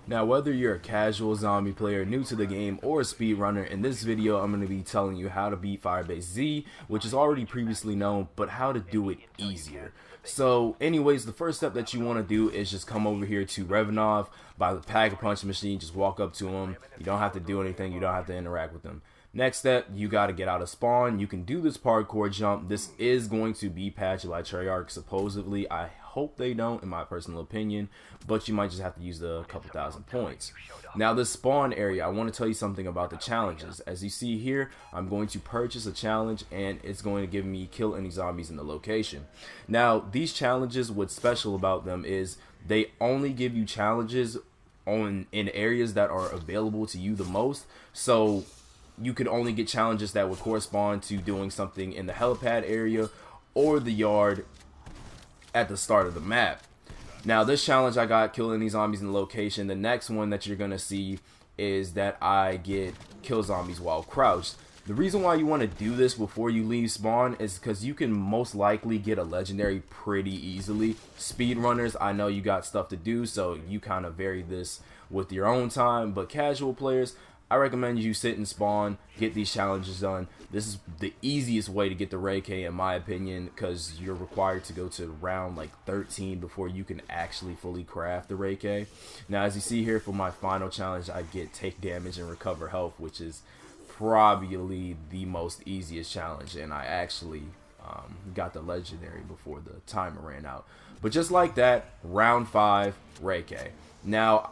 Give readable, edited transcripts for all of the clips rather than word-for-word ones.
Now, whether you're a casual zombie player, new to the game, or a speedrunner, in this video I'm going to be telling you how to beat Firebase Z, which is already previously known, but how to do it easier. So anyways, the first step that you want to do is just come over here to Revanov by the Pack-a-Punch machine. Just walk up to him. You don't have to do anything. You don't have to interact with him. Next step, you got to get out of spawn. You can do this parkour jump. This is going to be patched by Treyarch supposedly. I hope they don't, in my personal opinion, but you might just have to use a couple thousand points. Now, this spawn area, I want to tell you something about the challenges. As you see here, I'm going to purchase a challenge and it's going to give me kill any zombies in the location. Now, these challenges, what's special about them is they only give you challenges in areas that are available to you the most. So you could only get challenges that would correspond to doing something in the helipad area or the yard at the start of the map. Now, this challenge I got kill any zombies in the location. The next one that you're gonna see is that I get kill zombies while crouched. The reason why you want to do this before you leave spawn is because you can most likely get a legendary pretty easily. Speedrunners, I know you got stuff to do, so you kind of vary this with your own time, but casual players, I recommend you sit and spawn, get these challenges done. This is the easiest way to get the Ray K in my opinion, because you're required to go to round like 13 before you can actually fully craft the Ray K. Now, as you see here, for my final challenge, I get take damage and recover health, which is probably the most easiest challenge, and I actually got the legendary before the timer ran out. But just like that, round 5, Ray K. Now,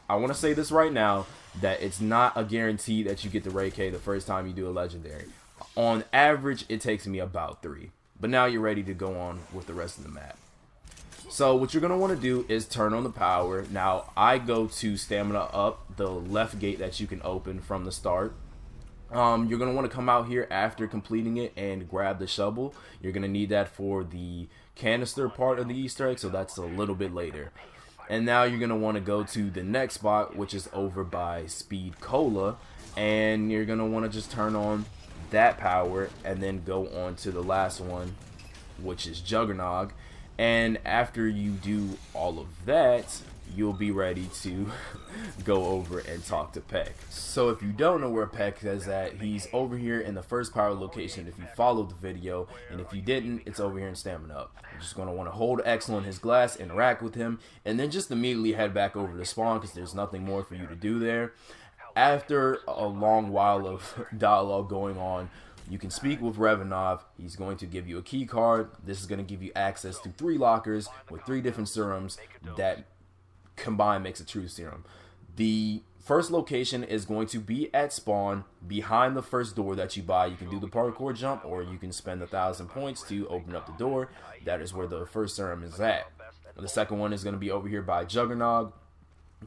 I want to say this right now, that it's not a guarantee that you get the Ray K the first time you do a legendary. On average, it takes me about 3. But now you're ready to go on with the rest of the map. So what you're going to want to do is turn on the power. Now, I go to stamina up, the left gate that you can open from the start. You're going to want to come out here after completing it and grab the shovel. You're going to need that for the canister part of the Easter egg, so that's a little bit later. And now you're going to want to go to the next spot, which is over by Speed Cola, and you're going to want to just turn on that power and then go on to the last one, which is Juggernog. And after you do all of that, you'll be ready to go over and talk to Peck. So if you don't know where Peck is at, he's over here in the first power location if you followed the video, and if you didn't, it's over here in Stamina Up. You're just going to want to hold X on his glass, interact with him, and then just immediately head back over to spawn because there's nothing more for you to do there. After a long while of dialogue going on, you can speak with Revanov. He's going to give you a key card. This is going to give you access to 3 lockers with 3 different serums that combined makes a true serum. The first location is going to be at spawn behind the first door that you buy. You can do the parkour jump, or you can spend 1,000 points to open up the door. That is where the first serum is at. The second one is going to be over here by Juggernog.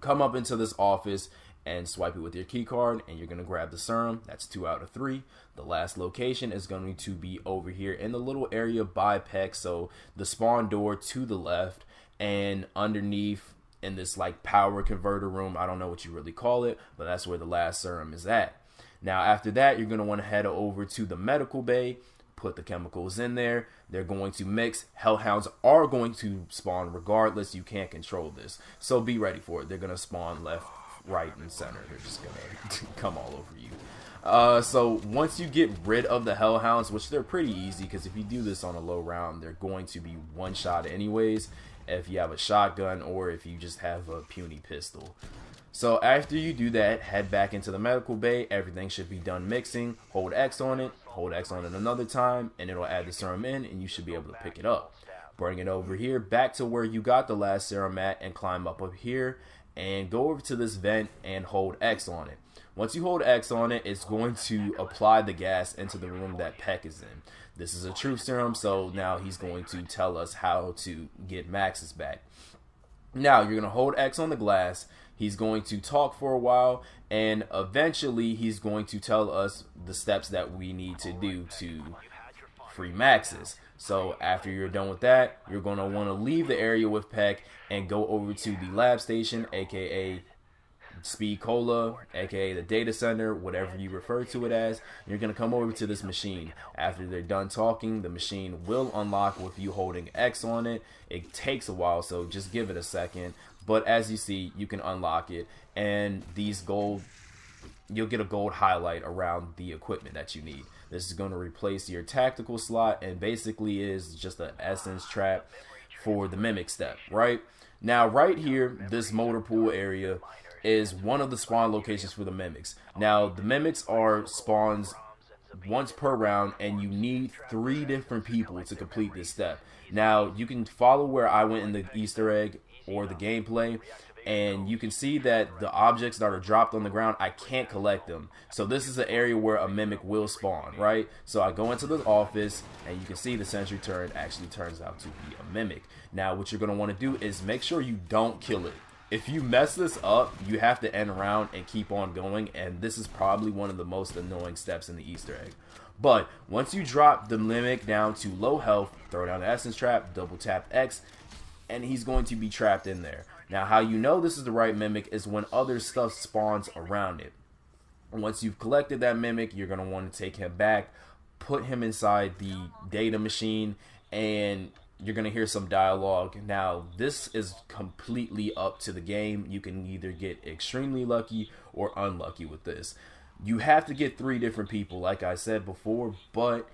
Come up into this office and swipe it with your key card, and you're going to grab the serum. That's 2 out of 3. The last location is going to be over here in the little area by Peck, so the spawn door to the left, and underneath in this like power converter room, I don't know what you really call it, but that's where the last serum is at. Now after that, you're going to want to head over to the medical bay, put the chemicals in there. They're going to mix. Hellhounds are going to spawn regardless. You can't control this, so be ready for it. They're going to spawn left, right, and center. They're just going to come all over you. So once you get rid of the Hellhounds, which they're pretty easy because if you do this on a low round, they're going to be one shot anyways, if you have a shotgun or if you just have a puny pistol. So after you do that, head back into the medical bay. Everything should be done mixing. Hold X on it, hold X on it another time, and it'll add the serum in, and you should be able to pick it up. Bring it over here back to where you got the last serum at, and climb up here and go over to this vent and hold X on it. Once you hold X on it, it's going to apply the gas into the room that Peck is in. This is a truth serum, so now he's going to tell us how to get Max's back. Now you're going to hold X on the glass. He's going to talk for a while, and eventually he's going to tell us the steps that we need to do to free Max's. So after you're done with that, you're going to want to leave the area with Peck and go over to the lab station, aka Speed Cola, aka the data center, whatever you refer to it as. You're going to come over to this machine. After they're done talking, the machine will unlock with you holding X on it. It takes a while, so just give it a second but as you see, you can unlock it, and these gold, you'll get a gold highlight around the equipment that you need. This is going to replace your tactical slot and basically is just an essence trap for the mimic step, right? Now, right here, this motor pool area is one of the spawn locations for the mimics. Now, the mimics are spawns once per round, and you need 3 different people to complete this step. Now, you can follow where I went in the Easter egg or the gameplay, and you can see that the objects that are dropped on the ground, I can't collect them. So this is an area where a mimic will spawn, right? So I go into the office, and you can see the sentry turret actually turns out to be a mimic. Now, what you're going to want to do is make sure you don't kill it. If you mess this up, you have to end around and keep on going, and this is probably one of the most annoying steps in the Easter egg. But once you drop the mimic down to low health, throw down the essence trap, double tap X, and he's going to be trapped in there. Now, how you know this is the right mimic is when other stuff spawns around it. Once you've collected that mimic, you're going to want to take him back, put him inside the data machine, and you're going to hear some dialogue. Now, this is completely up to the game. You can either get extremely lucky or unlucky with this. You have to get 3 different people, like I said before, but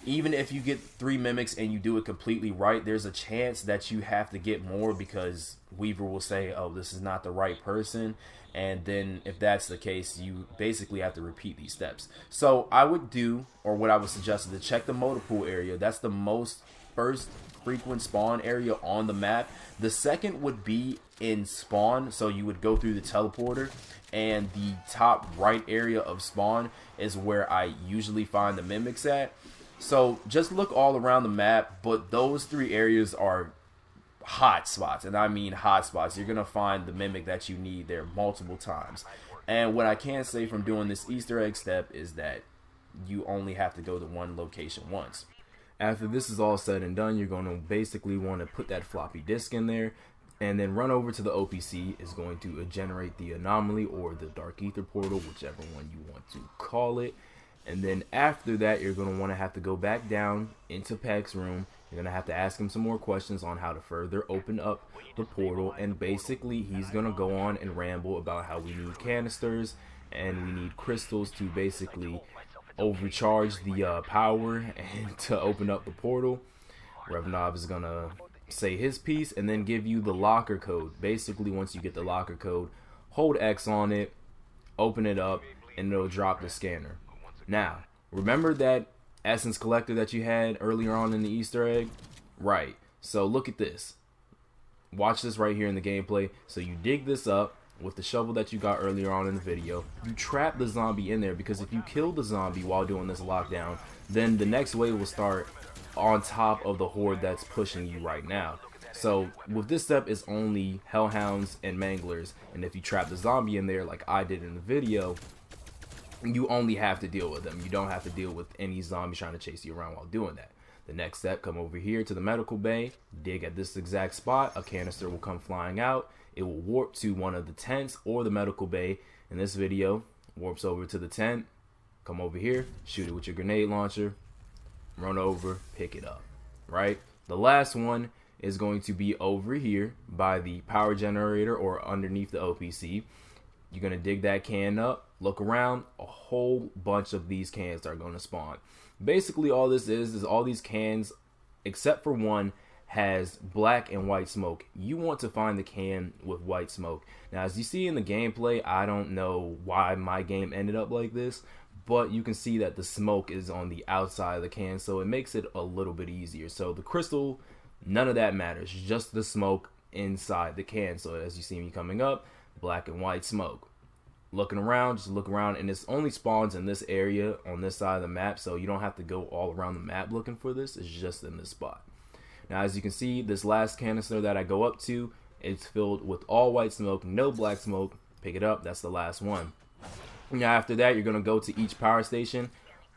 even if you get 3 mimics and you do it completely right, there's a chance that you have to get more because Weaver will say, oh, this is not the right person. And then if that's the case, you basically have to repeat these steps. So I would do, or what I would suggest, is to check the motor pool area. That's the most first frequent spawn area on the map. The second would be in spawn, so you would go through the teleporter, and the top right area of spawn is where I usually find the mimics at. So just look all around the map, but those 3 areas are hot spots, and I mean hot spots. You're gonna find the mimic that you need there multiple times. And what I can say from doing this Easter egg step is that you only have to go to one location once. After this is all said and done, you're going to basically want to put that floppy disk in there and then run over to the OPC. Is going to generate the anomaly or the dark ether portal, whichever one you want to call it. And then after that, you're going to want to have to go back down into Peck's room. You're going to have to ask him some more questions on how to further open up the portal. And basically, he's going to go on and ramble about how we need canisters and we need crystals to basically overcharge the power and to open up the portal. Revnov is going to say his piece and then give you the locker code. Basically, once you get the locker code, hold X on it, open it up, and it'll drop the scanner. Now, remember that essence collector that you had earlier on in the Easter egg? Right. So look at this. Watch this right here in the gameplay. So you dig this up with the shovel that you got earlier on in the video. You trap the zombie in there, because if you kill the zombie while doing this lockdown, then the next wave will start on top of the horde that's pushing you right now. So with this step, it's only hellhounds and manglers, and if you trap the zombie in there like I did in the video, you only have to deal with them. You don't have to deal with any zombies trying to chase you around while doing that. The next step, come over here to the medical bay, dig at this exact spot, a canister will come flying out. It will warp to one of the tents or the medical bay. In this video, warps over to the tent, come over here, shoot it with your grenade launcher, run over, pick it up, right? The last one is going to be over here by the power generator or underneath the OPC. You're going to dig that can up, look around, a whole bunch of these cans are going to spawn. Basically, all this is all these cans, except for one, has black and white smoke. You want to find the can with white smoke. Now, as you see in the gameplay, I don't know why my game ended up like this, but you can see that the smoke is on the outside of the can, so it makes it a little bit easier. So the crystal, none of that matters, just the smoke inside the can. So as you see me coming up, black and white smoke. Looking around, just look around, and it only spawns in this area on this side of the map, so you don't have to go all around the map looking for this. It's just in this spot. Now, as you can see, this last canister that I go up to, it's filled with all white smoke, no black smoke. Pick it up, that's the last one. Now, after that, you're going to go to each power station,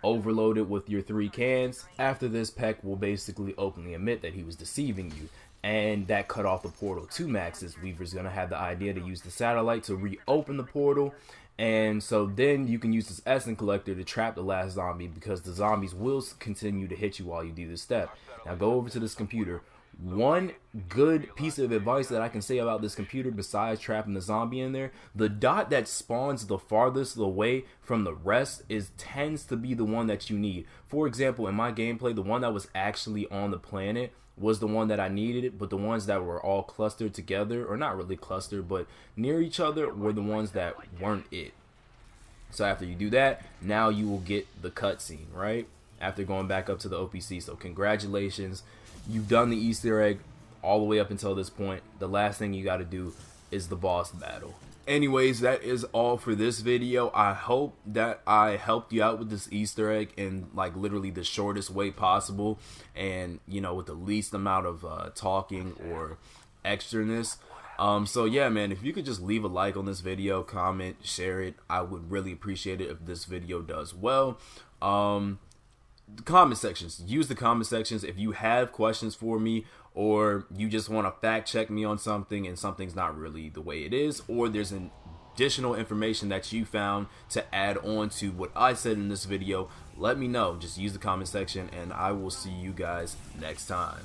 overload it with your 3 cans. After this, Peck will basically openly admit that he was deceiving you, and that cut off the portal to Max's. Weaver's going to have the idea to use the satellite to reopen the portal, and so then you can use this essence collector to trap the last zombie, because the zombies will continue to hit you while you do this step. Now go over to this computer, One good piece of advice that I can say about this computer besides trapping the zombie in there, the dot that spawns the farthest away from the rest tends to be the one that you need. For example, in my gameplay, the one that was actually on the planet was the one that I needed, but the ones that were all clustered together, or not really clustered, but near each other, were the ones that weren't it. So after you do that, now you will get the cutscene, right? After going back up to the OPC. So congratulations, you've done the Easter egg all the way up until this point. The last thing you got to do is the boss battle. Anyways, that is all for this video. I hope that I helped you out with this Easter egg in like literally the shortest way possible, and you know, with the least amount of talking or extraness. So yeah, man, if you could just leave a like on this video, comment, share it, I would really appreciate it if this video does well. The comment sections, use the comment sections if you have questions for me, or you just want to fact check me on something and something's not really the way it is, or there's an additional information that you found to add on to what I said in this video. Let me know. Just use the comment section, and I will see you guys next time.